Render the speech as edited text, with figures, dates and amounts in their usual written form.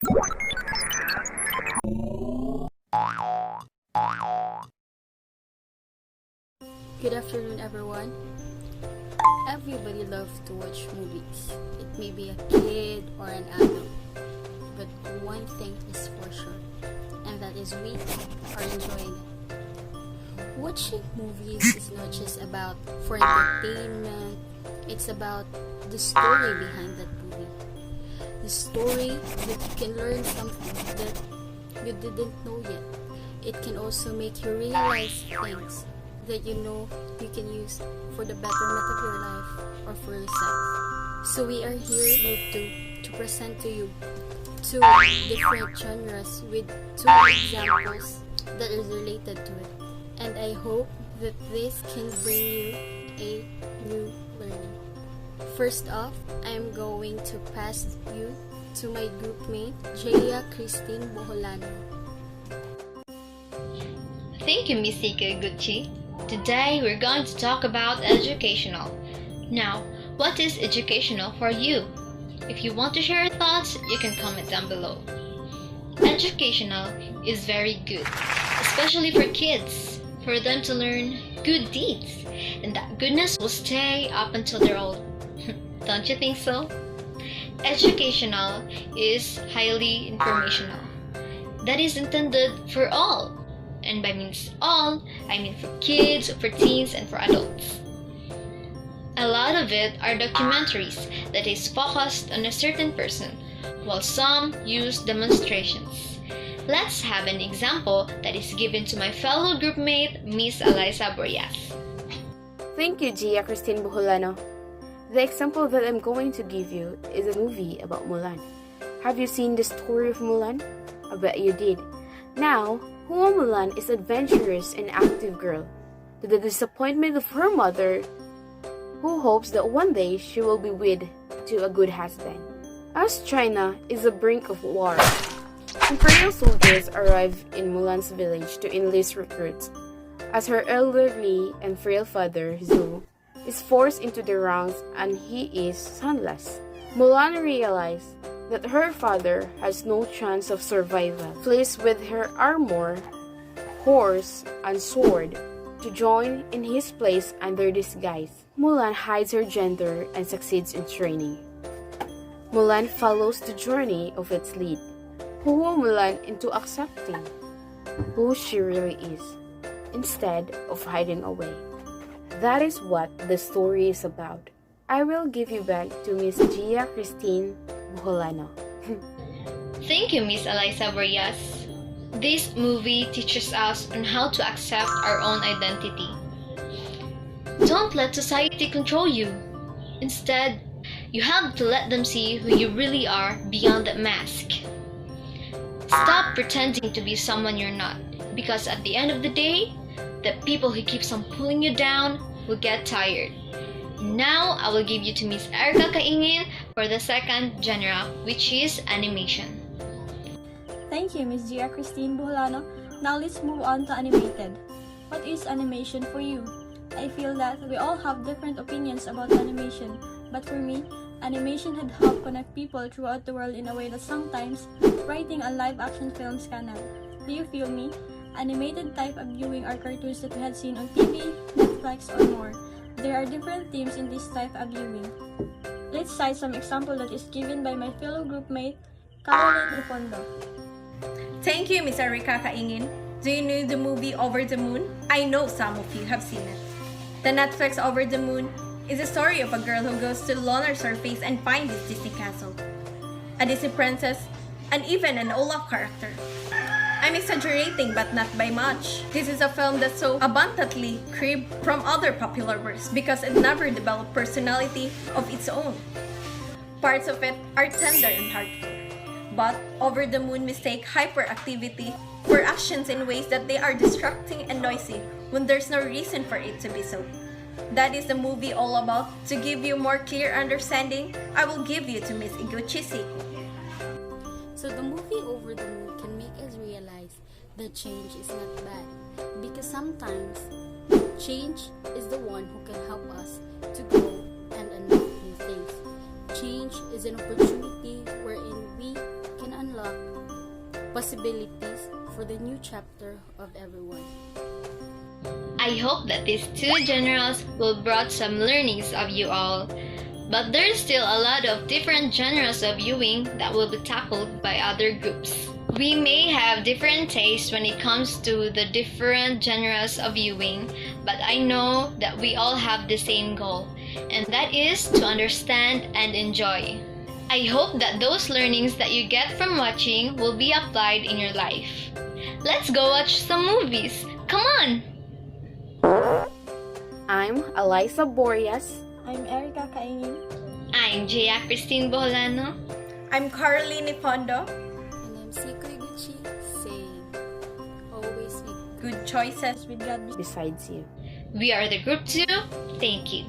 Good afternoon, everyone. Everybody loves to watch movies. It may be a kid or an adult, but one thing is for sure, and that is we are enjoying it. Watching movies is not just about for entertainment, it's about the story behind that movie. The story that you can learn something that you didn't know yet. It can also make you realize things that you know you can use for the betterment of your life or for yourself. So we are here to present to you two different genres with two examples that is related to it. And I hope that this can bring you a new learning. First off, I'm going to pass you to my groupmate, Jaya Christine Boholano. Thank you, Miss Ika Gucci. Today we're going to talk about educational. Now, what is educational for you? If you want to share your thoughts, you can comment down below. Educational is very good, especially for kids, for them to learn good deeds, and that goodness will stay up until they're old. Don't you think so? Educational is highly informational. That is intended for all. And by means all, I mean for kids, for teens, and for adults. A lot of it are documentaries that is focused on a certain person, while some use demonstrations. Let's have an example that is given to my fellow groupmate, Miss Eliza Boreas. Thank you, Gia Christine Boholano. The example that I'm going to give you is a movie about Mulan. Have you seen the story of Mulan? I bet you did. Now, Hua Mulan is an adventurous and active girl, to the disappointment of her mother, who hopes that one day she will be wed to a good husband. As China is the brink of war, imperial soldiers arrive in Mulan's village to enlist recruits, as her elderly and frail father, Zhou, is forced into the ranks and he is sonless. Mulan realizes that her father has no chance of survival, flees with her armor, horse, and sword to join in his place under disguise. Mulan hides her gender and succeeds in training. Mulan follows the journey of its lead, who Mulan into accepting who she really is, instead of hiding away. That is what the story is about. I will give you back to Miss Gia Christine Boholano. Thank you, Miss Eliza Boreas. This movie teaches us on how to accept our own identity. Don't let society control you. Instead, you have to let them see who you really are beyond that mask. Stop pretending to be someone you're not, because at the end of the day, the people who keeps on pulling you down will get tired. Now, I will give you to Miss Erica Kaingin for the second genre, which is animation. Thank you, Miss Gia Christine Boholano. Now let's move on to animated. What is animation for you? I feel that we all have different opinions about animation, but for me, animation had helped connect people throughout the world in a way that sometimes writing a live-action films cannot. Do you feel me? Animated type of viewing are cartoons that we had seen on TV, Netflix, or more. There are different themes in this type of viewing. Let's cite some example that is given by my fellow groupmate, Caroline Ufondo. Thank you, Miss Erica Kaingin. Do you know the movie Over the Moon? I know some of you have seen it. The Netflix Over the Moon is a story of a girl who goes to the lunar surface and finds this Disney castle, a Disney princess, and even an Olaf character. I'm exaggerating, but not by much. This is a film that's so abundantly cribbed from other popular works because it never developed personality of its own. Parts of it are tender and heartful, but Over the Moon mistake hyperactivity for actions in ways that they are distracting and noisy when there's no reason for it to be so. That is the movie all about. To give you more clear understanding, I will give you to Miss Iguchi Seiko. So the movie Over the Moon can make us realize that change is not bad, because sometimes change is the one who can help us to grow and unlock new things. Change is an opportunity wherein we can unlock unlock possibilities for the new chapter of everyone. I hope that these two genres will brought some learnings of you all. But there's still a lot of different genres of viewing that will be tackled by other groups. We may have different tastes when it comes to the different genres of viewing, but I know that we all have the same goal, and that is to understand and enjoy. I hope that those learnings that you get from watching will be applied in your life. Let's go watch some movies. Come on! I'm Eliza Boreas. I'm Erica Kaingin. I'm Gia Christine Boholano. I'm Caroline Ipondo. And I'm Sikoy Gucci saying, always make Good choices. With God Besides you. We are the Group 2. Thank you.